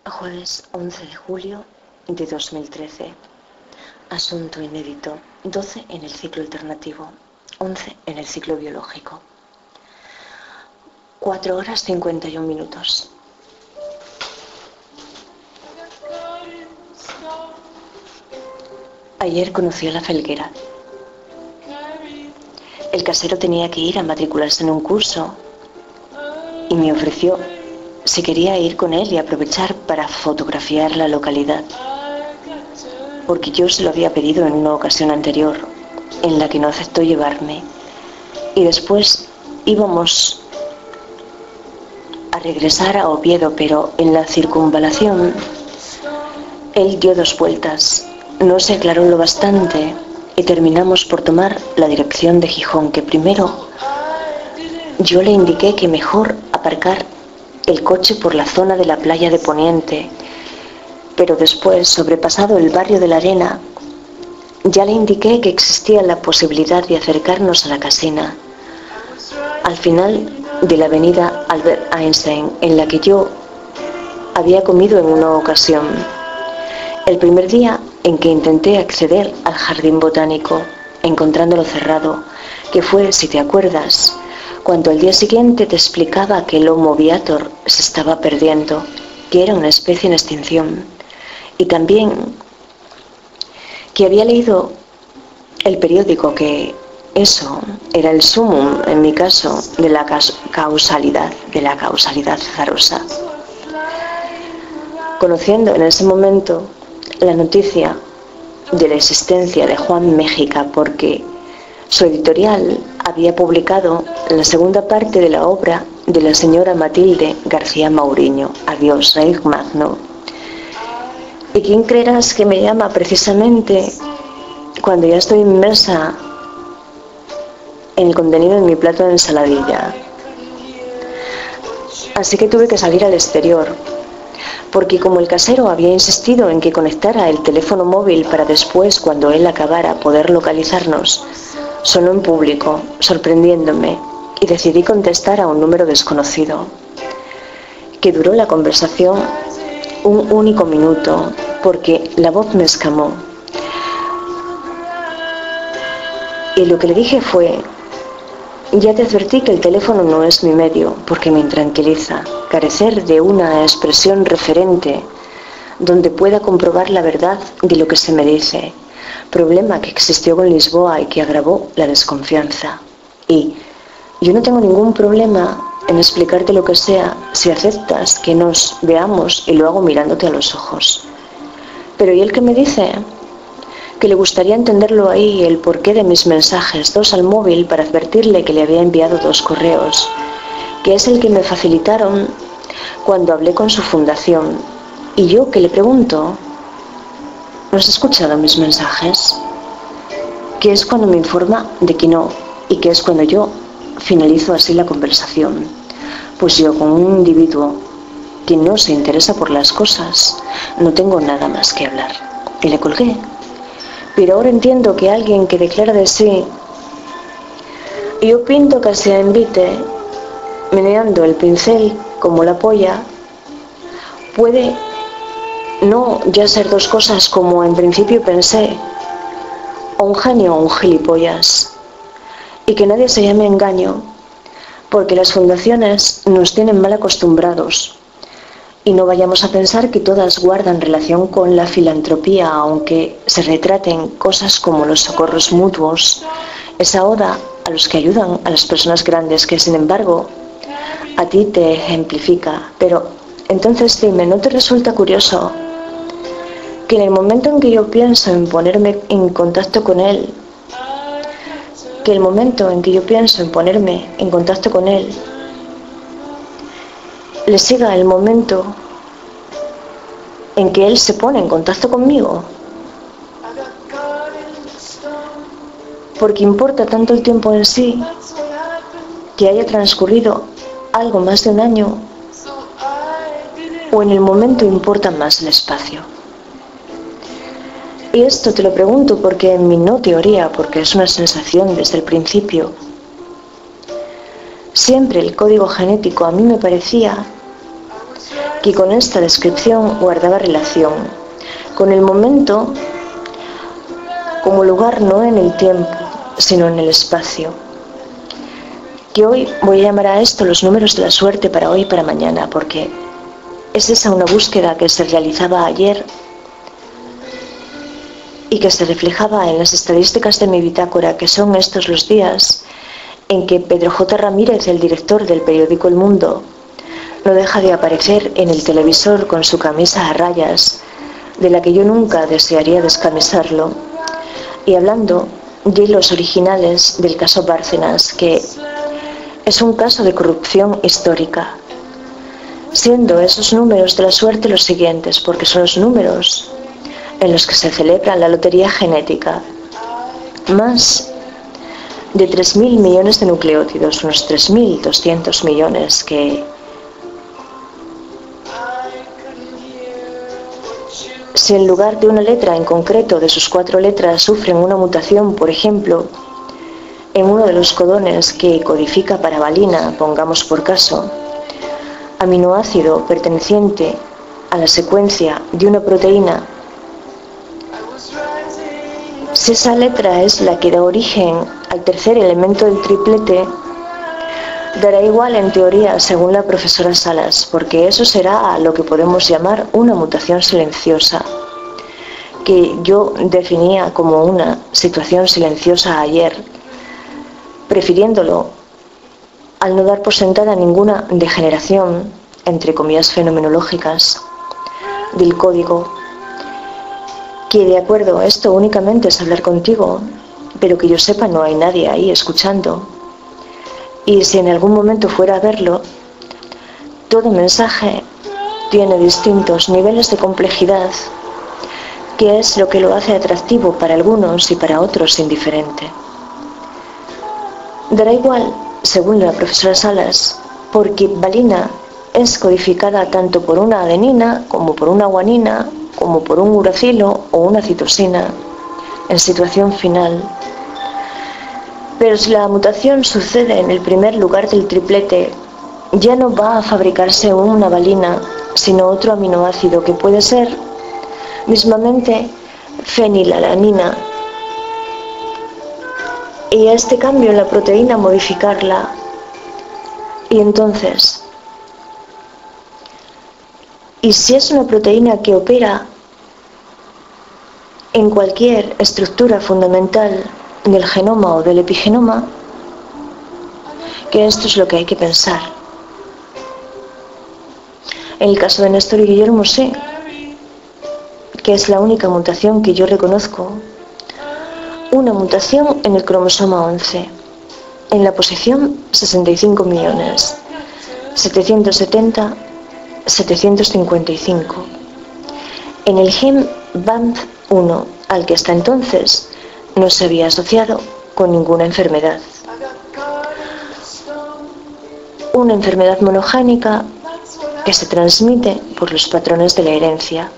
Jueves 11 de julio de 2013. Asunto inédito. 12 en el ciclo alternativo. 11 en el ciclo biológico. 4 horas 51 minutos. Ayer conocí a la Felguera. El casero tenía que ir a matricularse en un curso y me ofreció si quería ir con él y aprovechar para fotografiar la localidad, porque yo se lo había pedido en una ocasión anterior en la que no aceptó llevarme, y después íbamos a regresar a Oviedo, pero en la circunvalación él dio 2 vueltas, no se aclaró lo bastante y terminamos por tomar la dirección de Gijón, que primero yo le indiqué que mejor aparcar el coche por la zona de la playa de Poniente, pero después, sobrepasado el barrio de la Arena, ya le indiqué que existía la posibilidad de acercarnos a la casina, al final de la avenida Albert Einstein, en la que yo había comido en una ocasión, el primer día en que intenté acceder al jardín botánico, encontrándolo cerrado, que fue, si te acuerdas, cuando al día siguiente te explicaba que el Homo viator se estaba perdiendo, que era una especie en extinción, y también que había leído el periódico, que eso era el sumum, en mi caso, de la causalidad azarosa. Conociendo en ese momento la noticia de la existencia de Juan Méjica, porque su editorial había publicado la segunda parte de la obra de la señora Matilde García Mauriño, Adiós, Reich Magno. ¿Y quién creerás que me llama precisamente cuando ya estoy inmersa en el contenido de mi plato de ensaladilla? Así que tuve que salir al exterior, porque como el casero había insistido en que conectara el teléfono móvil para después, cuando él acabara, poder localizarnos, sonó en público, sorprendiéndome, y decidí contestar a un número desconocido, que duró la conversación un único minuto, porque la voz me escamó. Y lo que le dije fue: ya te advertí que el teléfono no es mi medio, porque me intranquiliza carecer de una expresión referente donde pueda comprobar la verdad de lo que se me dice, problema que existió con Lisboa y que agravó la desconfianza. Y yo no tengo ningún problema en explicarte lo que sea si aceptas que nos veamos, y lo hago mirándote a los ojos. Pero ¿y él qué me dice? Que le gustaría entenderlo ahí, el porqué de mis mensajes, 2 al móvil, para advertirle que le había enviado 2 correos, que es el que me facilitaron cuando hablé con su fundación. Y yo que le pregunto: ¿no has escuchado mis mensajes? Que es cuando me informa de que no, y que es cuando yo finalizo así la conversación. Pues yo, con un individuo que no se interesa por las cosas, no tengo nada más que hablar. Y le colgué. Pero ahora entiendo que alguien que declara de sí: yo pinto casi a envite, meneando el pincel como la polla, puede no ya ser 2 cosas como en principio pensé, o un genio o un gilipollas. Y que nadie se llame engaño, porque las fundaciones nos tienen mal acostumbrados. Y no vayamos a pensar que todas guardan relación con la filantropía, aunque se retraten cosas como los socorros mutuos, esa oda a los que ayudan a las personas grandes, que sin embargo a ti te ejemplifica. Pero entonces dime, ¿no te resulta curioso que en el momento en que yo pienso en ponerme en contacto con él, le siga el momento en que él se pone en contacto conmigo? Porque importa tanto el tiempo en sí, que haya transcurrido algo más de un año, o en el momento importa más el espacio. Y esto te lo pregunto porque en mi no teoría, porque es una sensación desde el principio, siempre el código genético a mí me parecía que con esta descripción guardaba relación con el momento como lugar no en el tiempo, sino en el espacio. Que hoy voy a llamar a esto los números de la suerte para hoy y para mañana, porque es esa una búsqueda que se realizaba ayer y que se reflejaba en las estadísticas de mi bitácora, que son estos los días en que Pedro J. Ramírez, el director del periódico El Mundo, no deja de aparecer en el televisor con su camisa a rayas, de la que yo nunca desearía descamisarlo, y hablando de los originales del caso Bárcenas, que es un caso de corrupción histórica, siendo esos números de la suerte los siguientes, porque son los números en los que se celebra la lotería genética. Más de 3.000 millones de nucleótidos, unos 3.200 millones que si en lugar de una letra en concreto de sus 4 letras sufren una mutación, por ejemplo, en uno de los codones que codifica para valina, pongamos por caso, aminoácido perteneciente a la secuencia de una proteína, si esa letra es la que da origen al tercer elemento del triplete, dará igual en teoría según la profesora Salas, porque eso será lo que podemos llamar una mutación silenciosa, que yo definía como una situación silenciosa ayer, prefiriéndolo al no dar por sentada ninguna degeneración, entre comillas fenomenológicas, del código. Que de acuerdo, esto únicamente es hablar contigo, pero que yo sepa no hay nadie ahí escuchando. Y si en algún momento fuera a verlo, todo mensaje tiene distintos niveles de complejidad, que es lo que lo hace atractivo para algunos y para otros indiferente. Dará igual, según la profesora Salas, porque valina es codificada tanto por una adenina como por una guanina, como por un uracilo o una citosina en situación final. Pero si la mutación sucede en el primer lugar del triplete, ya no va a fabricarse una valina, sino otro aminoácido que puede ser mismamente fenilalanina. Y a este cambio en la proteína modificarla. Y entonces, y si es una proteína que opera en cualquier estructura fundamental del genoma o del epigenoma, que esto es lo que hay que pensar. En el caso de Néstor y Guillermo sí, que es la única mutación que yo reconozco, una mutación en el cromosoma 11, en la posición 65 millones, 770-755, en el gen BAMP1, al que hasta entonces no se había asociado con ninguna enfermedad. Una enfermedad monogénica que se transmite por los patrones de la herencia.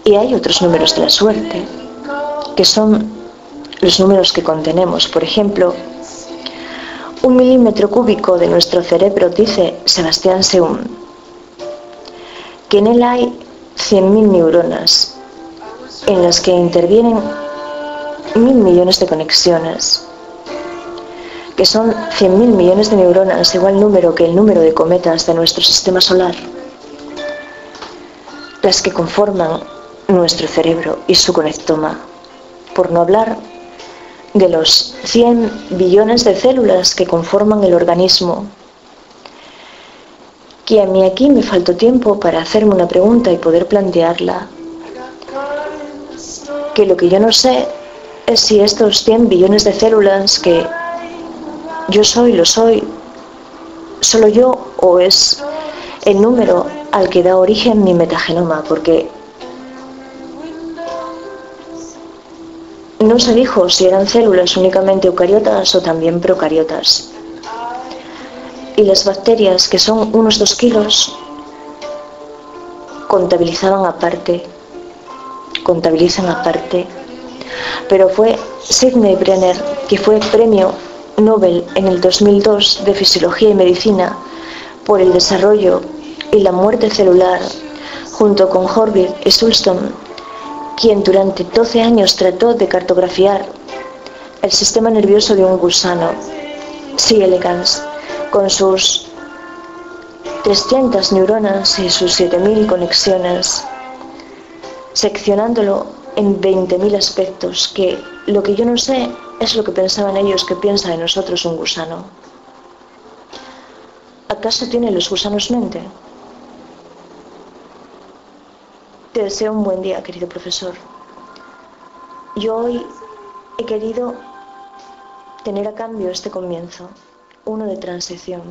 Y hay otros números de la suerte, que son los números que contenemos. Por ejemplo, 1 milímetro cúbico de nuestro cerebro, dice Sebastián Seum, que en él hay 100.000 neuronas, en las que intervienen 1.000 millones de conexiones, que son 100.000 millones de neuronas, igual número que el número de cometas de nuestro sistema solar, las que conforman nuestro cerebro y su conectoma, por no hablar de los 100 billones de células que conforman el organismo. Que a mí aquí me faltó tiempo para hacerme una pregunta y poder plantearla. Que lo que yo no sé es si estos 100 billones de células que yo soy, lo soy, solo yo, o es el número al que da origen mi metagenoma, porque no se dijo si eran células únicamente eucariotas o también procariotas. Y las bacterias, que son unos 2 kilos, contabilizan aparte, pero fue Sidney Brenner, que fue premio Nobel en el 2002 de Fisiología y Medicina por el desarrollo y la muerte celular, junto con Horvitz y Sulston, quien durante 12 años trató de cartografiar el sistema nervioso de un gusano, C. elegans, con sus 300 neuronas y sus 7000 conexiones, seccionándolo en 20.000 aspectos, que lo que yo no sé es lo que pensaban ellos que piensa de nosotros un gusano. ¿Acaso tienen los gusanos mente? Te deseo un buen día, querido profesor. Yo hoy he querido tener a cambio este comienzo, uno de transición.